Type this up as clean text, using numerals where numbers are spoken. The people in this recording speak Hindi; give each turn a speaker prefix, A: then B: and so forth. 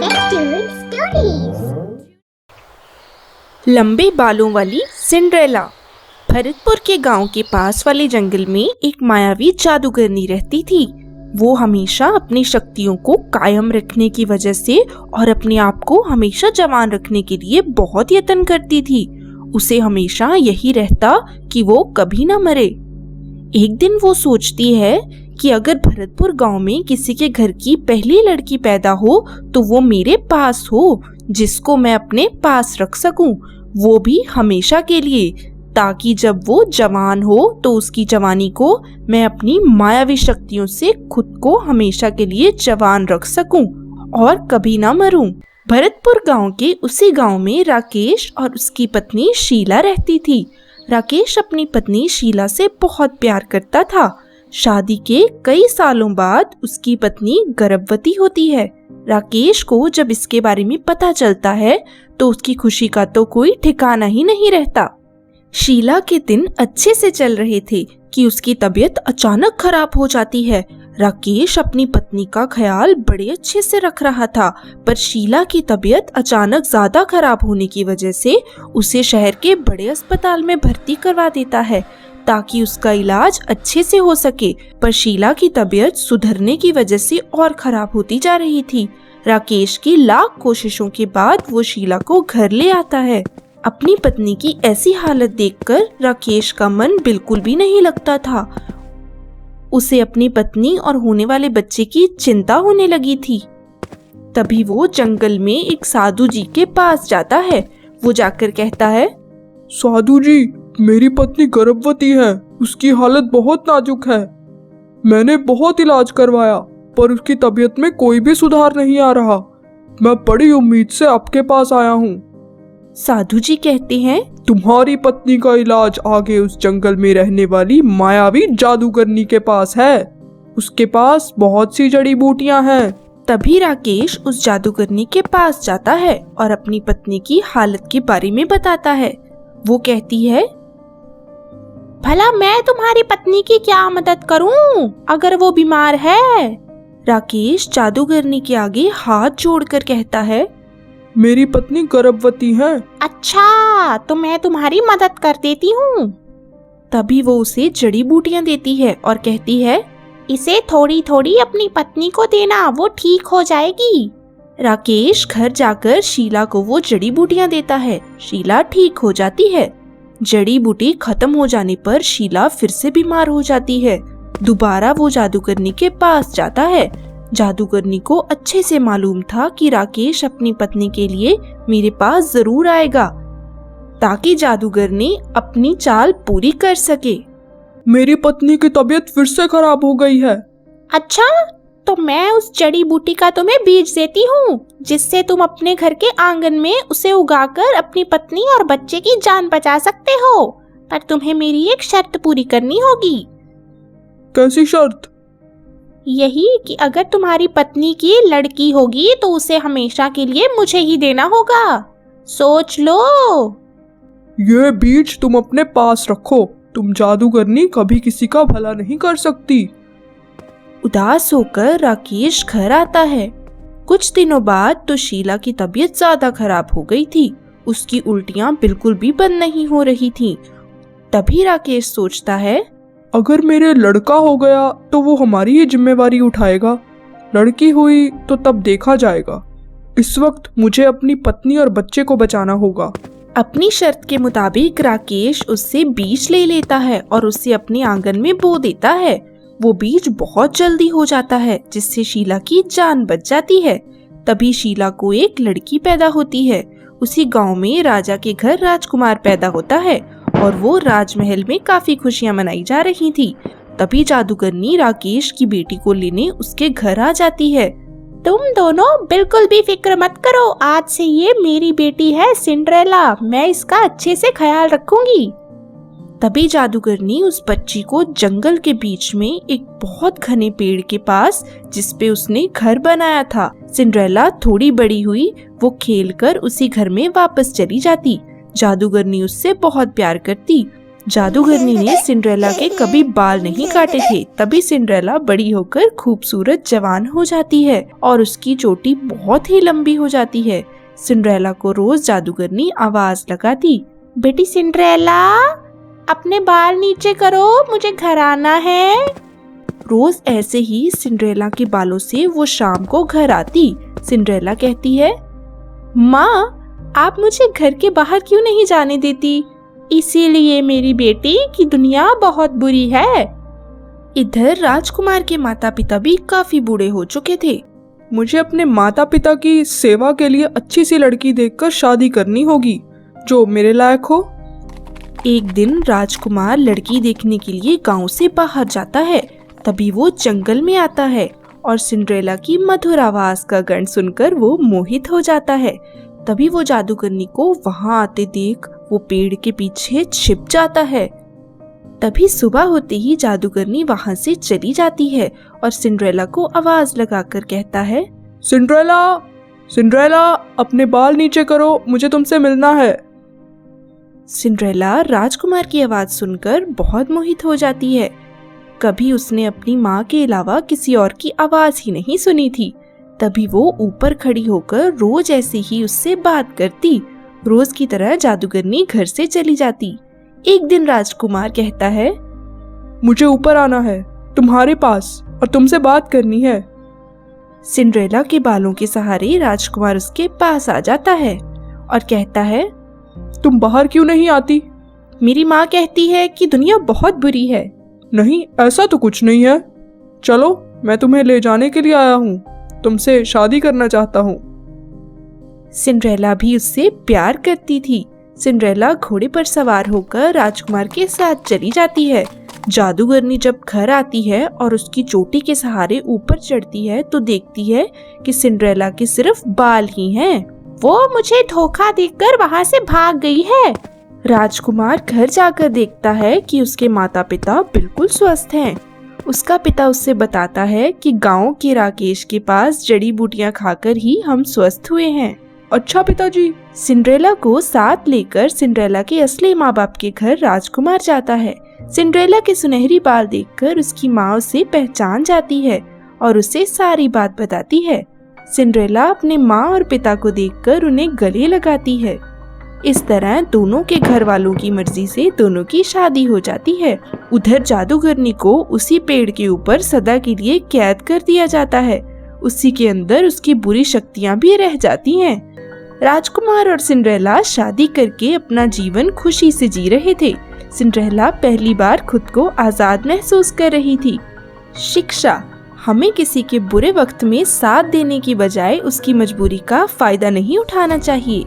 A: Adventure Stories।
B: लंबे बालों वाली सिंड्रेला। भरतपुर के गांव के पास वाले जंगल में एक मायावी जादूगरनी रहती थी। वो हमेशा अपनी शक्तियों को कायम रखने की वजह से और अपने आप को हमेशा जवान रखने के लिए बहुत यत्न करती थी। उसे हमेशा यही रहता कि वो कभी ना मरे। एक दिन वो सोचती है कि अगर भरतपुर गांव में किसी के घर की पहली लड़की पैदा हो तो वो मेरे पास हो, जिसको मैं अपने पास रख सकूं, वो भी हमेशा के लिए, ताकि जब वो जवान हो तो उसकी जवानी को मैं अपनी मायावी शक्तियों से खुद को हमेशा के लिए जवान रख सकूं और कभी ना मरूं। भरतपुर गांव के उसी गांव में राकेश और उसकी पत्नी शीला रहती थी। राकेश अपनी पत्नी शीला से बहुत प्यार करता था। शादी के कई सालों बाद उसकी पत्नी गर्भवती होती है। राकेश को जब इसके बारे में पता चलता है तो उसकी खुशी का तो कोई ठिकाना ही नहीं रहता। शीला के दिन अच्छे से चल रहे थे कि उसकी तबीयत अचानक खराब हो जाती है। राकेश अपनी पत्नी का ख्याल बड़े अच्छे से रख रहा था, पर शीला की तबीयत अचानक ज्यादा खराब होने की वजह से उसे शहर के बड़े अस्पताल में भर्ती करवा देता है ताकि उसका इलाज अच्छे से हो सके। पर शीला की तबीयत सुधरने की वजह से और खराब होती जा रही थी। राकेश की लाख कोशिशों के बाद वो शीला को घर ले आता है। अपनी पत्नी की ऐसी हालत देखकर राकेश का मन बिल्कुल भी नहीं लगता था। उसे अपनी पत्नी और होने वाले बच्चे की चिंता होने लगी थी। तभी वो जंगल में एक साधु जी के पास जाता है। वो जाकर कहता है,
C: साधु जी, मेरी पत्नी गर्भवती है। उसकी हालत बहुत नाजुक है। मैंने बहुत इलाज करवाया पर उसकी तबीयत में कोई भी सुधार नहीं आ रहा। मैं बड़ी उम्मीद से आपके पास आया हूँ।
B: साधु जी कहते हैं,
C: तुम्हारी पत्नी का इलाज आगे उस जंगल में रहने वाली मायावी जादूगरनी के पास है। उसके पास बहुत सी जड़ी बूटियां हैं।
B: तभी राकेश उस जादूगरनी के पास जाता है और अपनी पत्नी की हालत के बारे में बताता है। वो कहती है, भला मैं तुम्हारी पत्नी की क्या मदद करूं अगर वो बीमार है? राकेश जादूगरनी के आगे हाथ जोड़कर कहता है,
C: मेरी पत्नी गर्भवती है।
B: अच्छा, तो मैं तुम्हारी मदद कर देती हूँ। तभी वो उसे जड़ी बूटियां देती है और कहती है, इसे थोड़ी थोड़ी अपनी पत्नी को देना, वो ठीक हो जाएगी। राकेश घर जाकर शीला को वो जड़ी बूटियां देता है। शीला ठीक हो जाती है। जड़ी बूटी खत्म हो जाने पर शीला फिर से बीमार हो जाती है। दोबारा वो जादूगरनी के पास जाता है। जादूगरनी को अच्छे से मालूम था कि राकेश अपनी पत्नी के लिए मेरे पास जरूर आएगा, ताकि जादूगरनी अपनी चाल पूरी कर सके।
C: मेरी पत्नी की तबीयत फिर से खराब हो गई है।
B: अच्छा, तो मैं उस जड़ी बूटी का तुम्हें बीज देती हूँ, जिससे तुम अपने घर के आंगन में उसे उगाकर अपनी पत्नी और बच्चे की जान बचा सकते हो। पर तुम्हें मेरी एक शर्त पूरी करनी होगी।
C: कैसी शर्त?
B: यही कि अगर तुम्हारी पत्नी की लड़की होगी तो उसे हमेशा के लिए मुझे ही देना होगा। सोच लो।
C: ये बीज तुम अपने पास रखो। तुम जादूगरनी कभी किसी का भला नहीं कर सकती।
B: उदास होकर राकेश घर आता है। कुछ दिनों बाद तो शीला की तबीयत ज्यादा खराब हो गई थी। उसकी उल्टियां बिल्कुल भी बंद नहीं हो रही थीं। तभी राकेश सोचता है,
C: अगर मेरे लड़का हो गया तो वो हमारी ही जिम्मेवारी उठाएगा। लड़की हुई तो तब देखा जाएगा। इस वक्त मुझे अपनी पत्नी और बच्चे को बचाना होगा।
B: अपनी शर्त के मुताबिक राकेश उससे बीज ले लेता है और उसे अपने आंगन में बो देता है। वो बीज बहुत जल्दी हो जाता है, जिससे शीला की जान बच जाती है। तभी शीला को एक लड़की पैदा होती है। उसी गांव में राजा के घर राजकुमार पैदा होता है और वो राजमहल में काफी खुशियां मनाई जा रही थी। तभी जादूगरनी राकेश की बेटी को लेने उसके घर आ जाती है। तुम दोनों बिल्कुल भी फिक्र मत करो, आज से ये मेरी बेटी है सिंड्रेला। मैं इसका अच्छे से ख्याल रखूंगी। तभी जादूगरनी उस बच्ची को जंगल के बीच में एक बहुत घने पेड़ के पास, जिसपे उसने घर बनाया था। सिंड्रेला थोड़ी बड़ी हुई, वो खेलकर उसी घर में वापस चली जाती। जादूगरनी उससे बहुत प्यार करती। जादूगरनी ने सिंड्रेला के कभी बाल नहीं काटे थे, तभी सिंड्रेला बड़ी होकर खूबसूरत जवान हो जाती है और उसकी चोटी बहुत ही लंबी हो जाती है। सिंड्रेला को रोज जादूगरनी आवाज लगाती, बेटी सिंड्रेला, अपने बाल नीचे करो, मुझे घर आना है। रोज ऐसे ही सिंड्रेला के बालों से वो शाम को घर आती। सिंड्रेला कहती है, माँ, आप मुझे घर के बाहर क्यों नहीं जाने देती? इसीलिए मेरी बेटी की दुनिया बहुत बुरी है। इधर राजकुमार के माता पिता भी काफी बूढ़े हो चुके थे।
C: मुझे अपने माता पिता की सेवा के लिए अच्छी सी लड़की देखकर शादी करनी होगी जो मेरे लायक हो।
B: एक दिन राजकुमार लड़की देखने के लिए गांव से बाहर जाता है। तभी वो जंगल में आता है और सिंड्रेला की मधुर आवाज का गण सुनकर वो मोहित हो जाता है। तभी वो जादूगरनी को वहां आते देख वो पेड़ के पीछे छिप जाता है। तभी सुबह होते ही जादूगरनी वहां से चली जाती है और सिंड्रेला को आवाज लगाकर कहता है,
C: सिंड्रेला, सिंड्रेला, अपने बाल नीचे करो, मुझे तुमसे मिलना है।
B: सिंड्रेला राजकुमार की आवाज सुनकर बहुत मोहित हो जाती है। कभी उसने अपनी माँ के अलावा किसी और की आवाज ही नहीं सुनी थी। तभी वो ऊपर खड़ी होकर रोज ऐसे ही उससे बात करती। रोज की तरह जादूगरनी घर से चली जाती। एक दिन राजकुमार कहता है,
C: मुझे ऊपर आना है तुम्हारे पास और तुमसे बात करनी है।
B: सिंड्रेला के बालों के सहारे राजकुमार उसके पास आ जाता है और कहता है,
C: तुम बाहर क्यों नहीं आती?
B: मेरी माँ कहती है कि दुनिया बहुत बुरी है।
C: नहीं, ऐसा तो कुछ नहीं है। चलो, मैं तुम्हें ले जाने के लिए आया हूँ। तुमसे शादी करना चाहता हूँ।
B: सिंड्रेला भी उससे प्यार करती थी। सिंड्रेला घोड़े पर सवार होकर राजकुमार के साथ चली जाती है। जादूगरनी जब घर आती है और उसकी चोटी के सहारे ऊपर चढ़ती है तो देखती है कि सिंड्रेला के सिर्फ बाल ही हैं। वो मुझे धोखा देकर वहाँ से भाग गई है। राजकुमार घर जाकर देखता है कि उसके माता पिता बिल्कुल स्वस्थ हैं। उसका पिता उससे बताता है कि गांव के राकेश के पास जड़ी बूटियां खाकर ही हम स्वस्थ हुए हैं।
C: अच्छा पिताजी।
B: सिंड्रेला को साथ लेकर सिंड्रेला के असली माँ बाप के घर राजकुमार जाता है। सिंड्रेला के सुनहरी बाल देखकर उसकी माँ उसे पहचान जाती है और उसे सारी बात बताती है। सिंड्रेला अपने माँ और पिता को देखकर उन्हें गले लगाती है। इस तरह दोनों के घर वालों की मर्जी से दोनों की शादी हो जाती है। उधर जादूगरनी को उसी पेड़ के ऊपर सदा के लिए कैद कर दिया जाता है। उसी के अंदर उसकी बुरी शक्तियां भी रह जाती हैं। राजकुमार और सिंड्रेला शादी करके अपना जीवन खुशी से जी रहे थे। सिंड्रेला पहली बार खुद को आजाद महसूस कर रही थी। शिक्षा, हमें किसी के बुरे वक्त में साथ देने की बजाय उसकी मजबूरी का फायदा नहीं उठाना चाहिए।